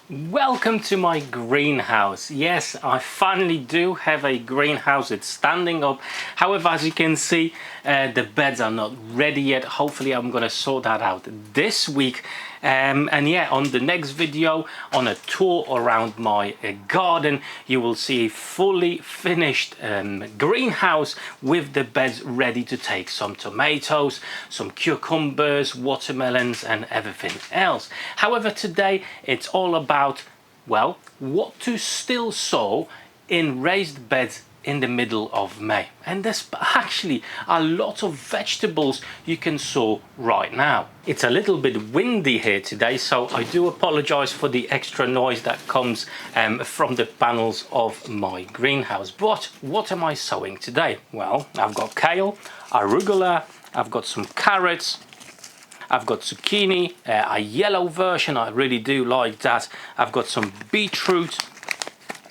Welcome to my greenhouse. Yes, I finally do have a greenhouse. It's standing up. However, as you can see, the beds are not ready yet. Hopefully I'm gonna sort that out this week. And yeah, on the next video, on a tour around my garden, you will see a fully finished greenhouse with the beds ready to take some tomatoes, some cucumbers, watermelons and everything else. However, today it's all about, well, what to still sow in raised beds in the middle of May. And there's actually a lot of vegetables you can sow right now. It's a little bit windy here today, so I do apologize for the extra noise that comes from the panels of my greenhouse. But what am I sowing today? Well, I've got kale, arugula, I've got some carrots, I've got zucchini, a yellow version, I really do like that. I've got some beetroot,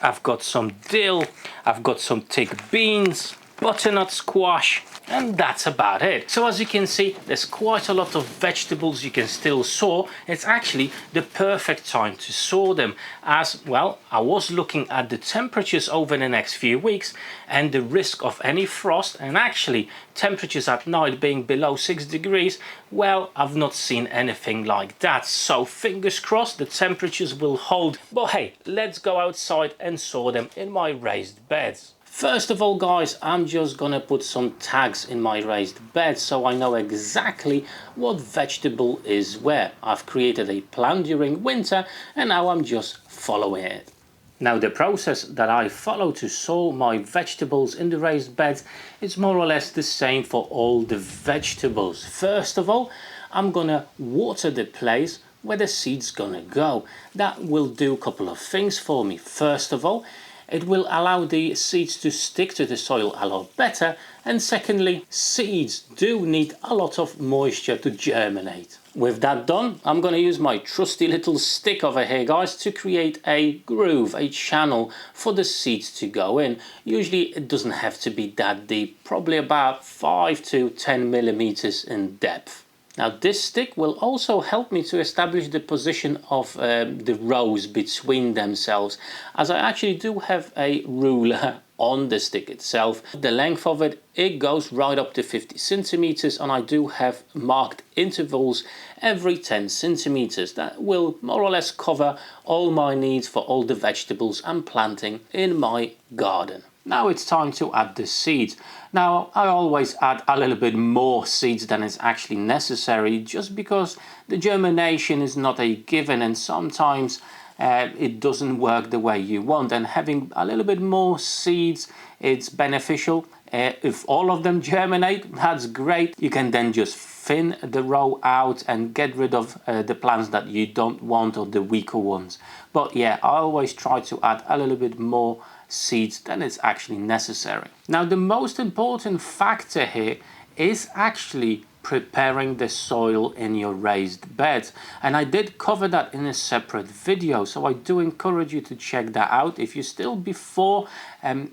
I've got some dill, I've got some thick beans, butternut squash, and that's about it. So as you can see, there's quite a lot of vegetables you can still sow. It's actually the perfect time to sow them, as well, I was looking at the temperatures over the next few weeks and the risk of any frost, and actually temperatures at night being below 6 degrees. Well, I've not seen anything like that, so fingers crossed the temperatures will hold. But hey, let's go outside and sow them in my raised beds. First of all, guys, I'm just gonna put some tags in my raised bed so I know exactly what vegetable is where. I've created a plan during winter and now I'm just following it. Now, the process that I follow to sow my vegetables in the raised beds is more or less the same for all the vegetables. First of all, I'm gonna water the place where the seed's gonna go. That will do a couple of things for me. First of all, it will allow the seeds to stick to the soil a lot better, and secondly, seeds do need a lot of moisture to germinate. With that done, I'm going to use my trusty little stick over here, guys, to create a groove, a channel for the seeds to go in. Usually it doesn't have to be that deep, probably about 5 to 10 millimeters in depth. Now, this stick will also help me to establish the position of the rows between themselves, as I actually do have a ruler on the stick itself. The length of it, it goes right up to 50 centimeters, and I do have marked intervals every 10 centimeters. That will more or less cover all my needs for all the vegetables I'm planting in my garden. Now it's time to add the seeds. Now, I always add a little bit more seeds than is actually necessary, just because the germination is not a given, and sometimes it doesn't work the way you want, and having a little bit more seeds, it's beneficial. If all of them germinate, that's great. You can then just thin the row out and get rid of the plants that you don't want, or the weaker ones. But yeah, I always try to add a little bit more seeds than is actually necessary. Now, the most important factor here is actually preparing the soil in your raised beds, and I did cover that in a separate video, so I do encourage you to check that out. If you're still before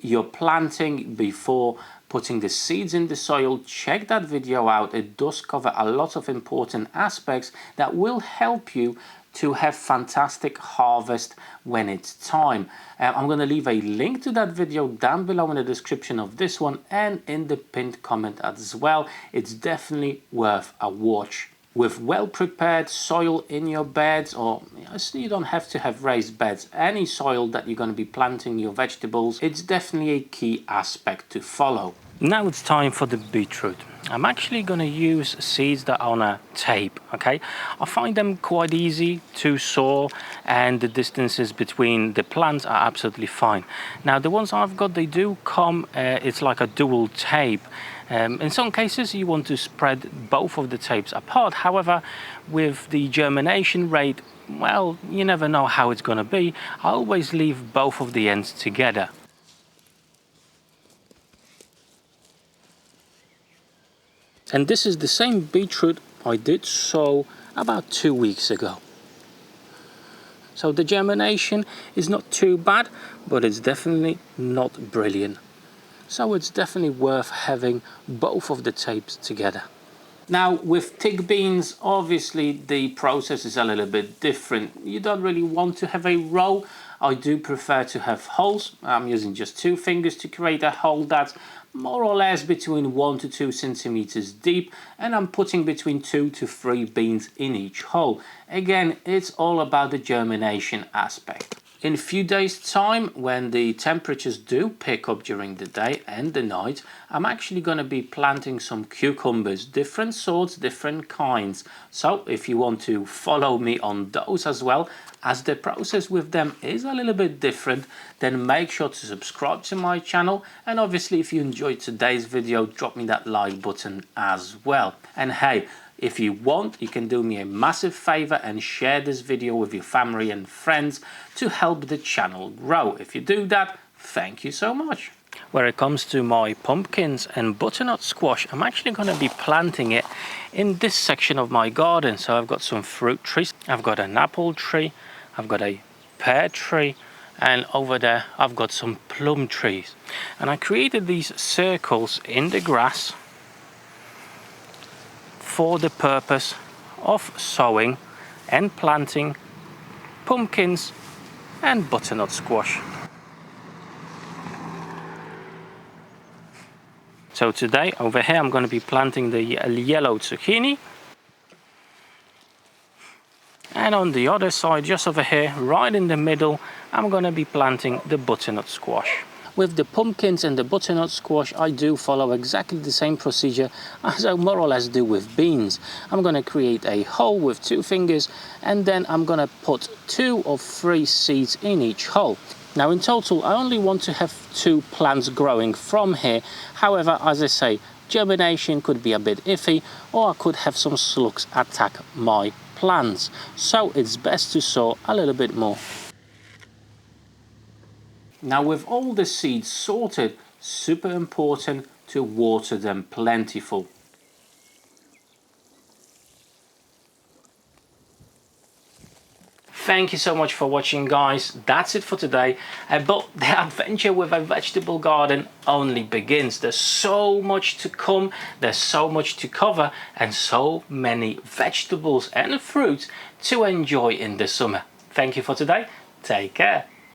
you're planting, before putting the seeds in the soil, check that video out. It does cover a lot of important aspects that will help you to have fantastic harvest when it's time. I'm going to leave a link to that video down below in the description of this one and in the pinned comment as well. It's definitely worth a watch. With well prepared soil in your beds, or you don't have to have raised beds, any soil that you're going to be planting your vegetables, it's definitely a key aspect to follow. Now it's time for the beetroot. I'm actually going to use seeds that are on a tape, okay? I find them quite easy to sow, and the distances between the plants are absolutely fine. Now, the ones I've got, they do come, it's like a dual tape. In some cases you want to spread both of the tapes apart. However, with the germination rate, well, you never know how it's going to be. I always leave both of the ends together. And this is the same beetroot I did sow about 2 weeks ago. So the germination is not too bad, but it's definitely not brilliant. So it's definitely worth having both of the tapes together. Now with thick beans, obviously the process is a little bit different. You don't really want to have a row. I do prefer to have holes. I'm using just 2 fingers to create a hole that's more or less between 1 to 2 centimeters deep, and I'm putting between 2 to 3 beans in each hole. Again, it's all about the germination aspect. In a few days time, when the temperatures do pick up during the day and the night, I'm actually going to be planting some cucumbers, different sorts, different kinds. So if you want to follow me on those as well, as the process with them is a little bit different, then make sure to subscribe to my channel, and obviously if you enjoyed today's video, drop me that like button as well. And hey, if you want, you can do me a massive favor and share this video with your family and friends to help the channel grow. If you do that, thank you so much. When it comes to my pumpkins and butternut squash, I'm actually going to be planting it in this section of my garden. So I've got some fruit trees, I've got an apple tree, I've got a pear tree, and over there I've got some plum trees. And I created these circles in the grass for the purpose of sowing and planting pumpkins and butternut squash. So today over here I'm going to be planting the yellow zucchini, and on the other side, just over here right in the middle, I'm going to be planting the butternut squash. With the pumpkins and the butternut squash, I do follow exactly the same procedure as I more or less do with beans. I'm going to create a hole with 2 fingers, and then I'm going to put 2 or 3 seeds in each hole. Now in total, I only want to have 2 plants growing from here. However, as I say, germination could be a bit iffy, or I could have some slugs attack my plants. So it's best to sow a little bit more. Now with all the seeds sorted, super important to water them plentiful. Thank you so much for watching, guys. That's it for today. But the adventure with a vegetable garden only begins. There's so much to come, there's so much to cover, and so many vegetables and fruits to enjoy in the summer. Thank you for today. Take care.